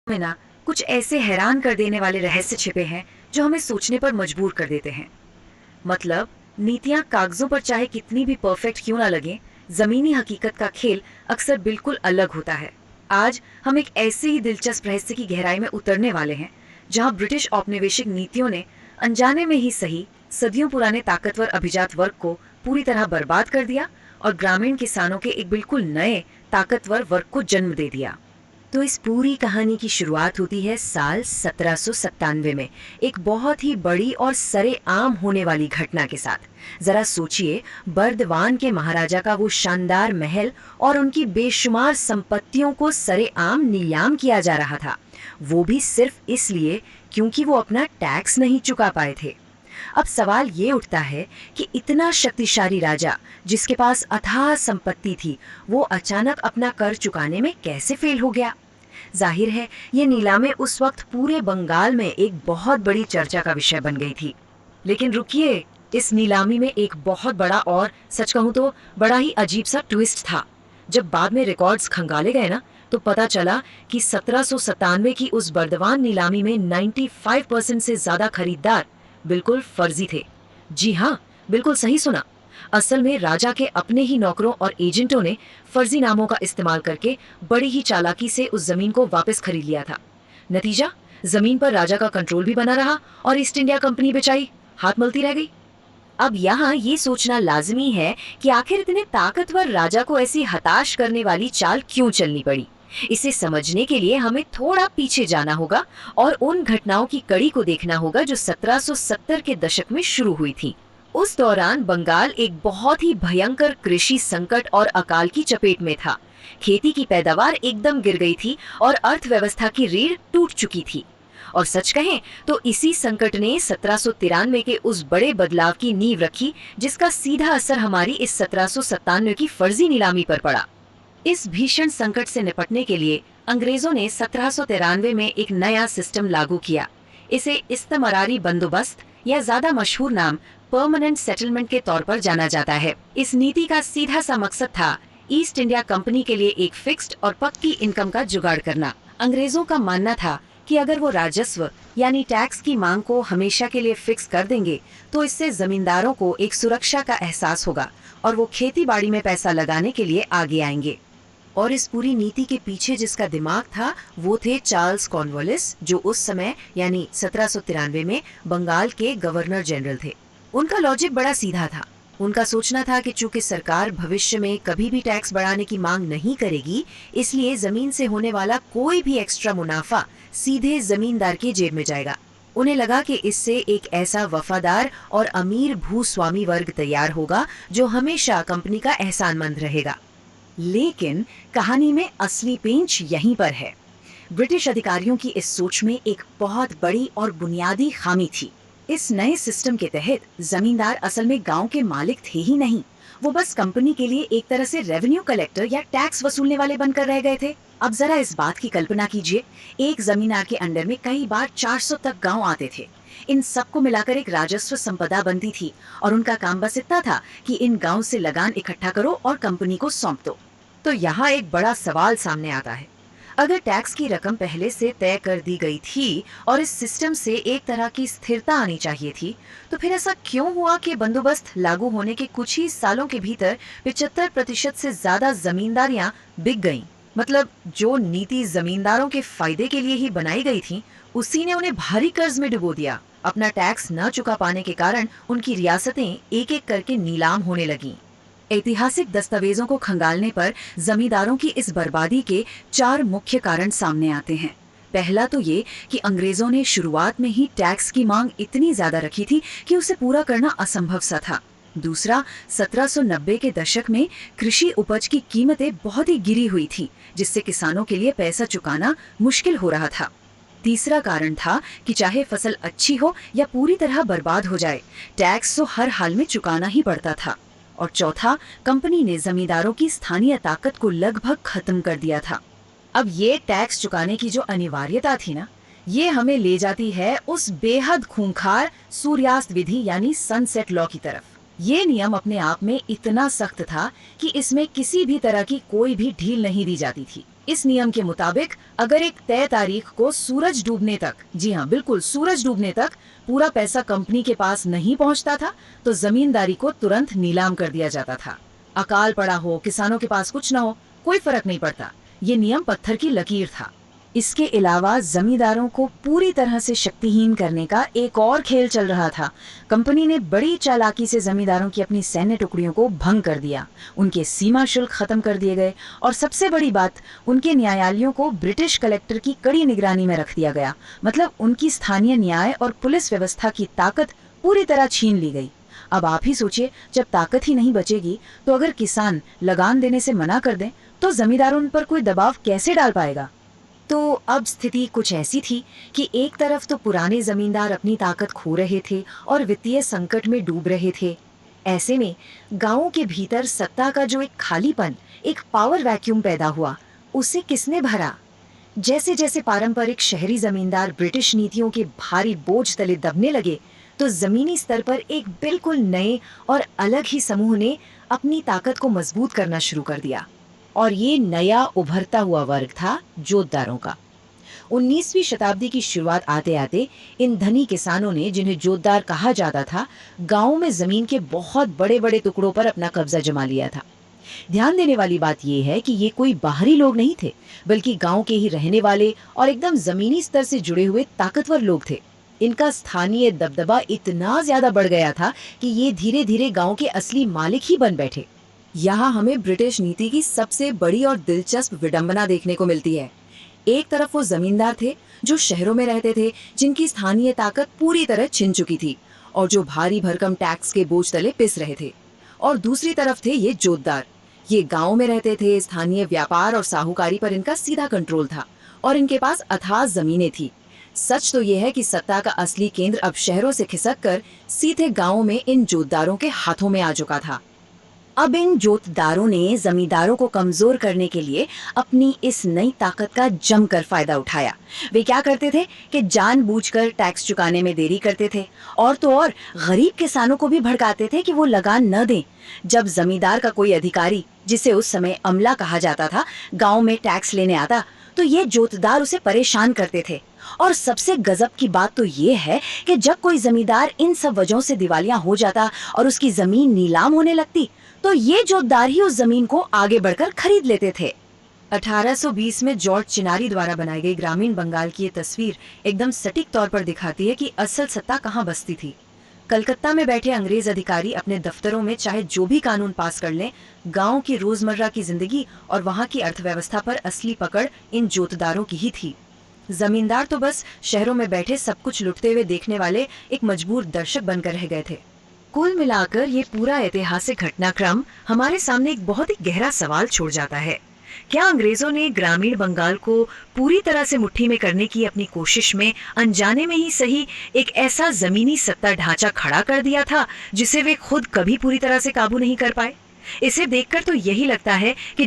में ना कुछ ऐसे हैरान कर देने वाले रहस्य छिपे हैं जो हमें सोचने पर मजबूर कर देते हैं। मतलब, नीतियां कागजों पर चाहे कितनी भी परफेक्ट क्यों ना लगे, जमीनी हकीकत का खेल अक्सर बिल्कुल अलग होता है। आज हम एक ऐसे ही दिलचस्प रहस्य की गहराई में उतरने वाले हैं जहां ब्रिटिश औपनिवेशिक नीतियों ने अनजाने में ही सही सदियों पुराने ताकतवर अभिजात वर्ग को पूरी तरह बर्बाद कर दिया और ग्रामीण किसानों के एक बिल्कुल नए ताकतवर वर्ग को जन्म दे दिया। तो इस पूरी कहानी की शुरुआत होती है साल 1797 में, एक बहुत ही बड़ी और सरेआम होने वाली घटना के साथ। जरा सोचिए, बर्दवान के महाराजा का वो शानदार महल और उनकी बेशुमार संपत्तियों को सरेआम नीलाम किया जा रहा था, वो भी सिर्फ इसलिए क्योंकि वो अपना टैक्स नहीं चुका पाए थे। अब सवाल ये उठता है कि इतना शक्तिशाली राजा जिसके पास अथाह संपत्ति थी, वो अचानक अपना कर चुकाने में कैसे फेल हो गया। जाहिर है, ये नीलामी उस वक्त पूरे बंगाल में एक बहुत बड़ी चर्चा का विषय बन गई थी। लेकिन रुकिए, इस नीलामी में एक बहुत बड़ा और सच कहूं तो बड़ा ही अजीब सा ट्विस्ट था। जब बाद में रिकॉर्ड्स खंगाले गए ना, तो पता चला कि 1797 की उस बर्दवान नीलामी में 95% से ज्यादा खरीदार बिल्कुल फर्जी थे। जी हाँ, बिल्कुल सही सुना। असल में राजा के अपने ही नौकरों और एजेंटों ने फर्जी नामों का इस्तेमाल करके बड़ी ही चालाकी से उस जमीन को वापस खरीद लिया था। नतीजा, जमीन पर राजा का कंट्रोल भी बना रहा और ईस्ट इंडिया कंपनी बेचारी हाथ मलती रह गई। अब यहाँ ये सोचना लाजमी है कि आखिर इतने ताकतवर राजा को ऐसी हताश करने वाली चाल क्यों चलनी पड़ी। इसे समझने के लिए हमें थोड़ा पीछे जाना होगा और उन घटनाओं की कड़ी को देखना होगा जो 1770 के दशक में शुरू हुई थी। उस दौरान बंगाल एक बहुत ही भयंकर कृषि संकट और अकाल की चपेट में था। खेती की पैदावार एकदम गिर गई थी और अर्थव्यवस्था की रीढ़ टूट चुकी थी। और सच कहें तो इसी संकट ने 1793 के उस बड़े बदलाव की नींव रखी जिसका सीधा असर हमारी इस 1797 की फर्जी नीलामी पर पड़ा। इस भीषण संकट से निपटने के लिए अंग्रेजों ने 1793 में एक नया सिस्टम लागू किया। इसे इस्तमरारी बंदोबस्त या ज्यादा मशहूर नाम परमानेंट सेटलमेंट के तौर पर जाना जाता है। इस नीति का सीधा सा मकसद था ईस्ट इंडिया कंपनी के लिए एक फिक्स्ड और पक्की इनकम का जुगाड़ करना। अंग्रेजों का मानना था कि अगर वो राजस्व यानी टैक्स की मांग को हमेशा के लिए फिक्स कर देंगे तो इससे जमींदारों को एक सुरक्षा का एहसास होगा और वो खेती बाड़ी में पैसा लगाने के लिए आगे आएंगे। और इस पूरी नीति के पीछे जिसका दिमाग था वो थे चार्ल्स कॉर्नवालिस, जो उस समय यानी 1793 में बंगाल के गवर्नर जनरल थे। उनका लॉजिक बड़ा सीधा था। उनका सोचना था कि चूंकि सरकार भविष्य में कभी भी टैक्स बढ़ाने की मांग नहीं करेगी, इसलिए जमीन से होने वाला कोई भी एक्स्ट्रा मुनाफा सीधे जमींदार की जेब में जाएगा। उन्हें लगा कि इससे एक ऐसा वफादार और अमीर भूस्वामी वर्ग तैयार होगा जो हमेशा कंपनी का एहसानमंद रहेगा। लेकिन कहानी में असली पेंच यहीं पर है। ब्रिटिश अधिकारियों की इस सोच में एक बहुत बड़ी और बुनियादी खामी थी। इस नए सिस्टम के तहत जमींदार असल में गांव के मालिक थे ही नहीं, वो बस कंपनी के लिए एक तरह से रेवेन्यू कलेक्टर या टैक्स वसूलने वाले बनकर रह गए थे। अब जरा इस बात की कल्पना कीजिए, एक जमींदार के अंडर में कई बार 400 तक गांव आते थे। इन सबको मिलाकर एक राजस्व संपदा बनती थी और उनका काम बस इतना था कि इन गांव से लगान इकट्ठा करो और कंपनी को सौंप दो। तो यहाँ एक बड़ा सवाल सामने आता है, अगर टैक्स की रकम पहले से तय कर दी गई थी और इस सिस्टम से एक तरह की स्थिरता आनी चाहिए थी, तो फिर ऐसा क्यों हुआ कि बंदोबस्त लागू होने के कुछ ही सालों के भीतर 75% से ज्यादा जमींदारियां बिक गईं? मतलब, जो नीति जमींदारों के फायदे के लिए ही बनाई गई थी, उसी ने उन्हें भारी कर्ज में डुबो दिया। अपना टैक्स न चुका पाने के कारण उनकी रियासतें एक एक करके नीलाम होने लगीं। ऐतिहासिक दस्तावेजों को खंगालने पर जमींदारों की इस बर्बादी के 4 मुख्य कारण सामने आते हैं। पहला तो ये कि अंग्रेजों ने शुरुआत में ही टैक्स की मांग इतनी ज्यादा रखी थी कि उसे पूरा करना असंभव सा था। दूसरा, 1790 के दशक में कृषि उपज की कीमतें बहुत ही गिरी हुई थी, जिससे किसानों के लिए पैसा चुकाना मुश्किल हो रहा था। तीसरा कारण था कि चाहे फसल अच्छी हो या पूरी तरह बर्बाद हो जाए, टैक्स तो हर हाल में चुकाना ही पड़ता था। और चौथा, कंपनी ने जमींदारों की स्थानीय ताकत को लगभग खत्म कर दिया था। अब ये टैक्स चुकाने की जो अनिवार्यता थी ना, ये हमें ले जाती है उस बेहद खूंखार सूर्यास्त विधि यानी सनसेट लॉ की तरफ। ये नियम अपने आप में इतना सख्त था कि इसमें किसी भी तरह की कोई भी ढील नहीं दी जाती थी। इस नियम के मुताबिक अगर एक तय तारीख को सूरज डूबने तक, जी हाँ बिल्कुल सूरज डूबने तक, पूरा पैसा कंपनी के पास नहीं पहुंचता था तो जमींदारी को तुरंत नीलाम कर दिया जाता था। अकाल पड़ा हो, किसानों के पास कुछ ना हो, कोई फर्क नहीं पड़ता। ये नियम पत्थर की लकीर था। इसके अलावा जमींदारों को पूरी तरह से शक्तिहीन करने का एक और खेल चल रहा था। कंपनी ने बड़ी चालाकी से जमींदारों की अपनी सैन्य टुकड़ियों को भंग कर दिया, उनके सीमा शुल्क खत्म कर दिए गए और सबसे बड़ी बात, उनके न्यायालयों को ब्रिटिश कलेक्टर की कड़ी निगरानी में रख दिया गया। मतलब उनकी स्थानीय न्याय और पुलिस व्यवस्था की ताकत पूरी तरह छीन ली गई। अब आप ही सोचिए, जब ताकत ही नहीं बचेगी तो अगर किसान लगान देने से मना कर दें तो जमींदारों उन पर कोई दबाव कैसे डाल पाएगा। तो अब स्थिति कुछ ऐसी थी कि एक तरफ तो पुराने जमींदार अपनी ताकत खो रहे थे और वित्तीय संकट में डूब रहे थे। ऐसे में गांवों के भीतर सत्ता का जो एक खालीपन, एक पावर वैक्यूम पैदा हुआ, उसे किसने भरा। जैसे जैसे पारंपरिक शहरी जमींदार ब्रिटिश नीतियों के भारी बोझ तले दबने लगे तो जमीनी स्तर पर एक बिल्कुल नए और अलग ही समूह ने अपनी ताकत को मजबूत करना शुरू कर दिया। और ये नया उभरता हुआ वर्ग था जोतदारों का। 19वीं शताब्दी की शुरुआत आते आते इन धनी किसानों ने, जिन्हें जोतदार कहा जाता था, गांवों में जमीन के बहुत बड़े बड़े टुकड़ों पर अपना कब्जा जमा लिया था। ध्यान देने वाली बात यह है कि ये कोई बाहरी लोग नहीं थे, बल्कि गांव के ही रहने वाले और एकदम जमीनी स्तर से जुड़े हुए ताकतवर लोग थे। इनका स्थानीय दबदबा इतना ज्यादा बढ़ गया था कि ये धीरे धीरे गांव के असली मालिक ही बन बैठे। यहाँ हमें ब्रिटिश नीति की सबसे बड़ी और दिलचस्प विडंबना देखने को मिलती है। एक तरफ वो जमींदार थे जो शहरों में रहते थे, जिनकी स्थानीय ताकत पूरी तरह छिन चुकी थी और जो भारी भरकम टैक्स के बोझ तले पिस रहे थे। और दूसरी तरफ थे ये जोतदार। ये गांव में रहते थे, स्थानीय व्यापार और साहूकारी पर इनका सीधा कंट्रोल था और इनके पास अथाह जमीनें थी। सच तो ये है कि सत्ता का असली केंद्र अब शहरों से खिसककर सीधे गांवों में इन जोतदारों के हाथों में आ चुका था। अब इन जोतदारों ने जमींदारों को कमजोर करने के लिए अपनी इस नई ताकत का जमकर फायदा उठाया। वे क्या करते थे कि जानबूझकर टैक्स चुकाने में देरी करते थे और तो और गरीब किसानों को भी भड़काते थे कि वो लगान न दें। जब जमींदार का कोई अधिकारी, जिसे उस समय अमला कहा जाता था, गांव में टैक्स लेने आता तो ये जोतदार उसे परेशान करते थे। और सबसे गजब की बात तो ये है कि जब कोई जमींदार इन सब वजहों से दिवालिया हो जाता और उसकी जमीन नीलाम होने लगती तो ये जोतदार ही उस जमीन को आगे बढ़कर खरीद लेते थे। 1820 में जॉर्ज चिनारी द्वारा बनाई गई ग्रामीण बंगाल की ये तस्वीर एकदम सटीक तौर पर दिखाती है कि असल सत्ता कहाँ बसती थी। कलकत्ता में बैठे अंग्रेज अधिकारी अपने दफ्तरों में चाहे जो भी कानून पास कर लें, गांव की रोजमर्रा की जिंदगी और वहां की अर्थव्यवस्था पर असली पकड़ इन जोतदारों की ही थी। जमींदार तो बस शहरों में बैठे सब कुछ लुटते हुए देखने वाले एक मजबूर दर्शक बनकर रह गए थे। कुल मिलाकर ये पूरा ऐतिहासिक घटनाक्रम हमारे सामने एक बहुत ही गहरा सवाल छोड़ जाता है। क्या अंग्रेजों ने ग्रामीण बंगाल को पूरी तरह से मुट्ठी में करने की अपनी कोशिश में अनजाने में ही सही एक ऐसा जमीनी सत्ता ढांचा खड़ा कर दिया था जिसे वे खुद कभी पूरी तरह से काबू नहीं कर पाए? इसे देखकर तो यही लगता है कि